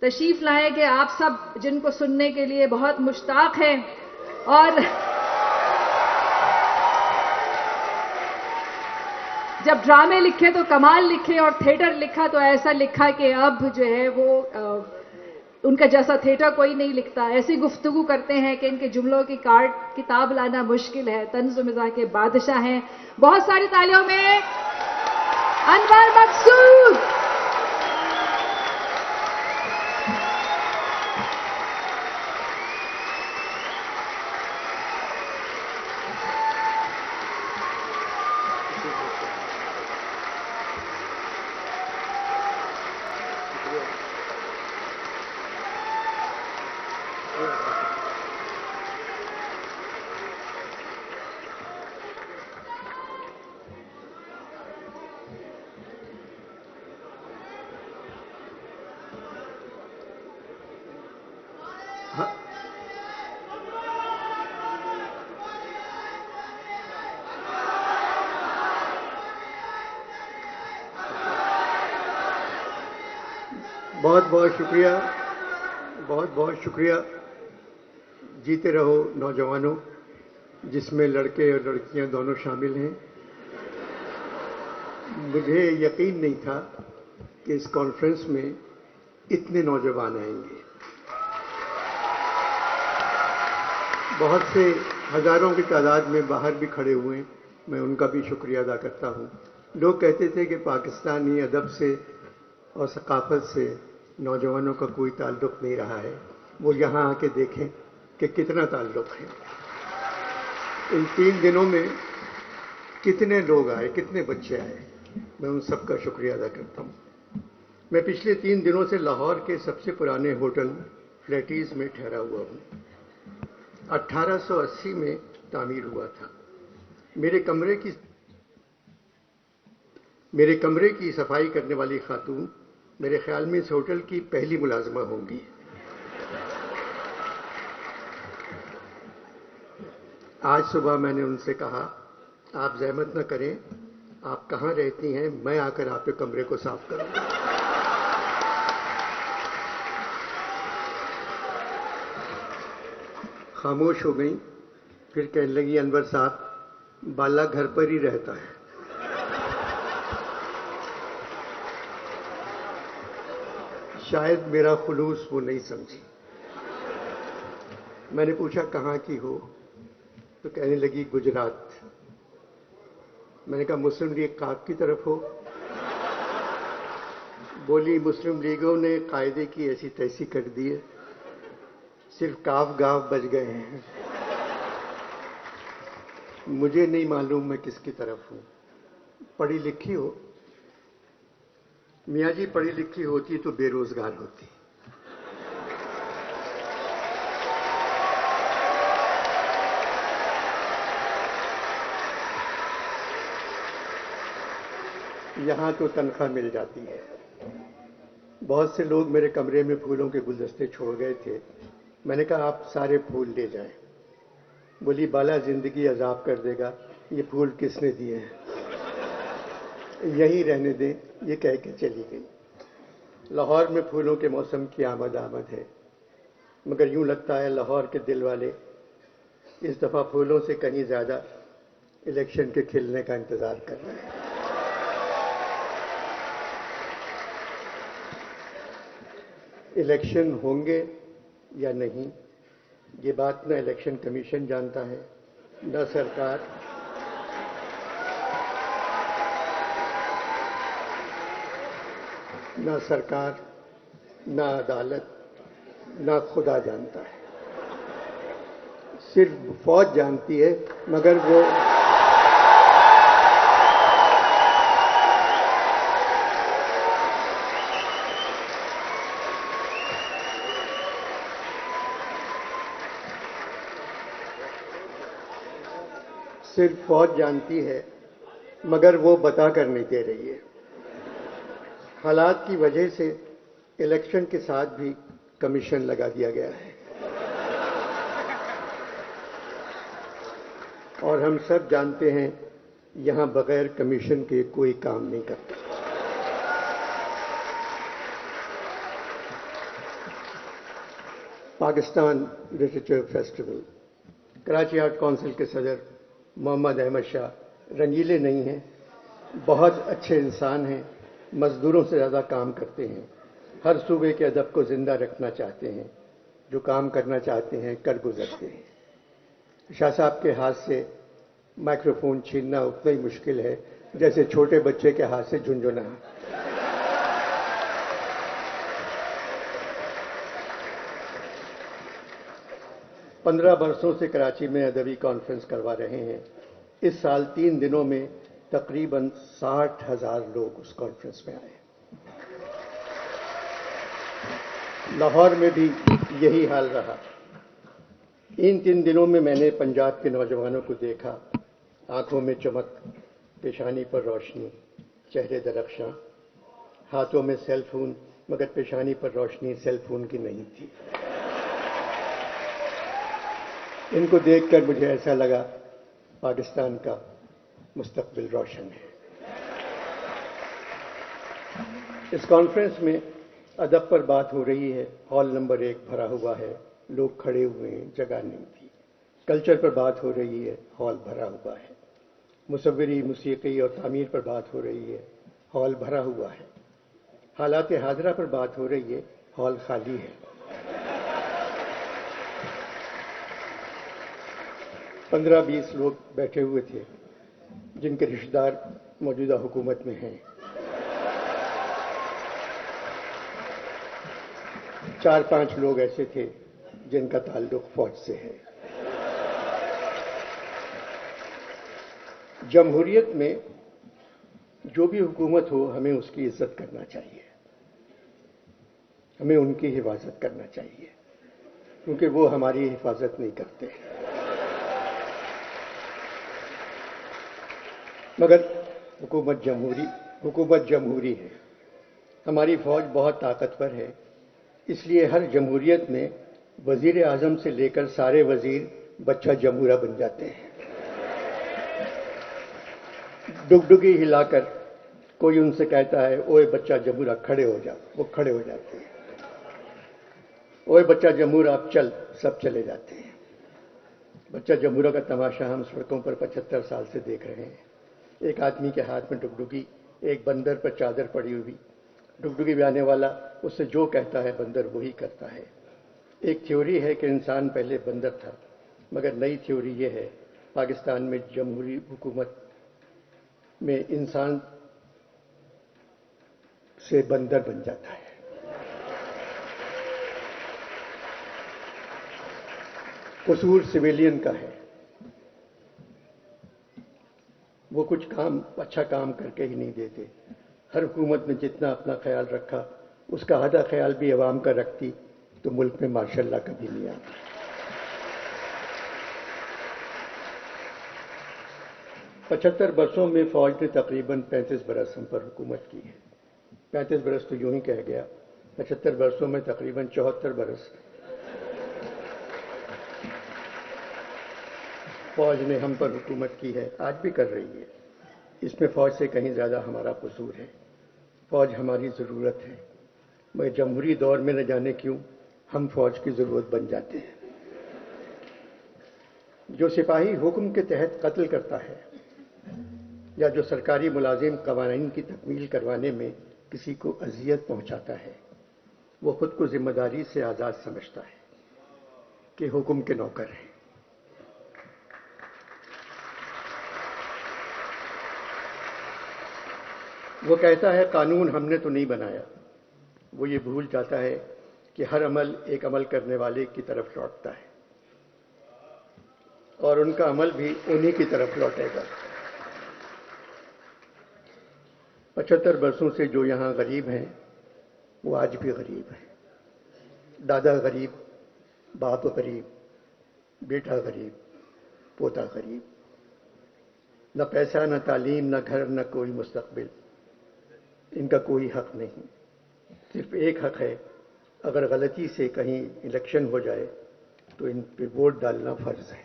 تشریف لائے کہ آپ سب جن کو سننے کے لیے بہت مشتاق ہیں اور جب ڈرامے لکھے تو کمال لکھے اور تھیٹر لکھا تو ایسا لکھا کہ اب جو ہے وہ ان کا جیسا تھیٹر کوئی نہیں لکھتا. ایسی گفتگو کرتے ہیں کہ ان کے جملوں کی کتاب لانا مشکل ہے. طنز و مزاح کے بادشاہ ہیں. بہت ساری تالیوں میں انور مقصود. بہت بہت شکریہ، بہت بہت شکریہ. جیتے رہو نوجوانوں، جس میں لڑکے اور لڑکیاں دونوں شامل ہیں. مجھے یقین نہیں تھا کہ اس کانفرنس میں اتنے نوجوان آئیں گے. بہت سے ہزاروں کی تعداد میں باہر بھی کھڑے ہوئے ہیں، میں ان کا بھی شکریہ ادا کرتا ہوں. لوگ کہتے تھے کہ پاکستانی ادب سے اور ثقافت سے نوجوانوں کا کوئی تعلق نہیں رہا ہے. وہ یہاں آ کے دیکھیں کہ کتنا تعلق ہے. ان 3 دنوں میں کتنے لوگ آئے، کتنے بچے آئے. میں ان سب کا شکریہ ادا کرتا ہوں. میں پچھلے 3 دنوں سے لاہور کے سب سے پرانے ہوٹل فلیٹیز میں ٹھہرا ہوا ہوں. 1880 میں تعمیر ہوا تھا. میرے کمرے کی صفائی کرنے والی خاتون میرے خیال میں اس ہوٹل کی پہلی ملازمہ ہوں گی. آج صبح میں نے ان سے کہا آپ زحمت نہ کریں، آپ کہاں رہتی ہیں، میں آ کر آپ کے کمرے کو صاف کروں گا. خاموش ہو گئیں. پھر کہنے لگی انور صاحب بالا گھر پر ہی رہتا ہے. شاید میرا خلوص وہ نہیں سمجھی. میں نے پوچھا کہاں کی ہو تو کہنے لگی گجرات. میں نے کہا مسلم لیگ کاف کی طرف ہو؟ بولی مسلم لیگوں نے قاعدے کی ایسی تیسی کر دی ہے، صرف کاف گاف بچ گئے ہیں. مجھے نہیں معلوم میں کس کی طرف ہوں. پڑھی لکھی ہو؟ میاں جی پڑھی لکھی ہوتی تو بے روزگار ہوتی. یہاں تو تنخواہ مل جاتی ہے. بہت سے لوگ میرے کمرے میں پھولوں کے گلدستے چھوڑ گئے تھے. میں نے کہا آپ سارے پھول لے جائیں. بولی بالا زندگی عذاب کر دے گا، یہ پھول کس نے دیے ہیں، یہیں رہنے دیں. یہ کہہ کے چلی گئی. لاہور میں پھولوں کے موسم کی آمد ہے، مگر یوں لگتا ہے لاہور کے دل والے اس دفعہ پھولوں سے کہیں زیادہ الیکشن کے کھلنے کا انتظار کر رہے ہیں. الیکشن ہوں گے یا نہیں، یہ بات نہ الیکشن کمیشن جانتا ہے، نہ سرکار. نہ عدالت، نہ خدا جانتا ہے. صرف فوج جانتی ہے، مگر وہ بتا کر نہیں دے رہی ہے. حالات کی وجہ سے الیکشن کے ساتھ بھی کمیشن لگا دیا گیا ہے، اور ہم سب جانتے ہیں یہاں بغیر کمیشن کے کوئی کام نہیں کرتا. Pakistan literature festival. Karachi art council کے صدر محمد احمد شاہ رنگیلے نہیں ہیں, بہت اچھے انسان ہیں, مزدوروں سے زیادہ کام کرتے ہیں, ہر صوبے کے ادب کو زندہ رکھنا چاہتے ہیں, جو کام کرنا چاہتے ہیں کر گزرتے ہیں. شاہ صاحب کے ہاتھ سے مائکروفون چھیننا اتنا ہی مشکل ہے جیسے چھوٹے بچے کے ہاتھ سے جھنجھنا. 15 برسوں سے کراچی میں ادبی کانفرنس کروا رہے ہیں. اس سال 3 دنوں میں تقریباً 60,000 لوگ اس کانفرنس میں آئے. لاہور میں بھی یہی حال رہا. ان 3 دنوں میں میں نے پنجاب کے نوجوانوں کو دیکھا, آنکھوں میں چمک, پیشانی پر روشنی, چہرے درخشاں, ہاتھوں میں سیل فون, مگر پیشانی پر روشنی سیل فون کی نہیں تھی. ان کو دیکھ کر مجھے ایسا لگا پاکستان کا مستقبل روشن ہے. اس کانفرنس میں ادب پر بات ہو رہی ہے. ہال نمبر 1 بھرا ہوا ہے, لوگ کھڑے ہوئے ہیں, جگہ نہیں تھی. کلچر پر بات ہو رہی ہے, ہال بھرا ہوا ہے. مصوری, موسیقی اور تعمیر پر بات ہو رہی ہے, ہال بھرا ہوا ہے. حالات حاضرہ پر بات ہو رہی ہے, ہال خالی ہے. 15-20 لوگ بیٹھے ہوئے تھے جن کے رشتہ دار موجودہ حکومت میں ہیں. 4-5 لوگ ایسے تھے جن کا تعلق فوج سے ہے. جمہوریت میں جو بھی حکومت ہو, ہمیں اس کی عزت کرنا چاہیے, ہمیں ان کی حفاظت کرنا چاہیے, کیونکہ وہ ہماری حفاظت نہیں کرتے. مگر حکومت جمہوری ہے. ہماری فوج بہت طاقتور ہے, اس لیے ہر جمہوریت میں وزیر اعظم سے لے کر سارے وزیر بچہ جمہورہ بن جاتے ہیں. ڈگڈگی ہلا کر کوئی ان سے کہتا ہے اوئے بچہ جمہورہ کھڑے ہو جا, وہ کھڑے ہو جاتے ہیں. اوئے بچہ جمہورہ اب چل, سب چلے جاتے ہیں. بچہ جمہورہ کا تماشا ہم سڑکوں پر 75 سال سے دیکھ رہے ہیں. ایک آدمی کے ہاتھ میں ڈگڈگی, ایک بندر پر چادر پڑی ہوئی. ڈگڈگی بجانے والا اس سے جو کہتا ہے بندر وہی کرتا ہے. ایک تھیوری ہے کہ انسان پہلے بندر تھا, مگر نئی تھیوری یہ ہے پاکستان میں جمہوری حکومت میں انسان سے بندر بن جاتا ہے. قصور سویلین کا ہے. وہ کچھ اچھا کام کر کے ہی نہیں دیتے. ہر حکومت نے جتنا اپنا خیال رکھا, اس کا آدھا خیال بھی عوام کا رکھتی تو ملک میں ماشاء اللہ کبھی نہیں آتا. پچھتر برسوں میں فوج نے تقریباً 35 برس ہم پر حکومت کی ہے. 35 برس تو یوں ہی کہہ گیا, 75 برسوں میں تقریباً 74 برس فوج نے ہم پر حکومت کی ہے, آج بھی کر رہی ہے. اس میں فوج سے کہیں زیادہ ہمارا قصور ہے. فوج ہماری ضرورت ہے, مگر جمہوری دور میں نہ جانے کیوں ہم فوج کی ضرورت بن جاتے ہیں. جو سپاہی حکم کے تحت قتل کرتا ہے یا جو سرکاری ملازم قوانین کی تکمیل کروانے میں کسی کو اذیت پہنچاتا ہے, وہ خود کو ذمہ داری سے آزاد سمجھتا ہے کہ حکم کے نوکر ہیں. وہ کہتا ہے قانون ہم نے تو نہیں بنایا. وہ یہ بھول جاتا ہے کہ ہر عمل ایک عمل کرنے والے کی طرف لوٹتا ہے, اور ان کا عمل بھی انہی کی طرف لوٹے گا. 75 برسوں سے جو یہاں غریب ہیں وہ آج بھی غریب ہیں. دادا غریب, باپ غریب, بیٹا غریب, پوتا غریب. نہ پیسہ, نہ تعلیم, نہ گھر, نہ کوئی مستقبل. ان کا کوئی حق نہیں. صرف ایک حق ہے, اگر غلطی سے کہیں الیکشن ہو جائے تو ان پہ ووٹ ڈالنا فرض ہے.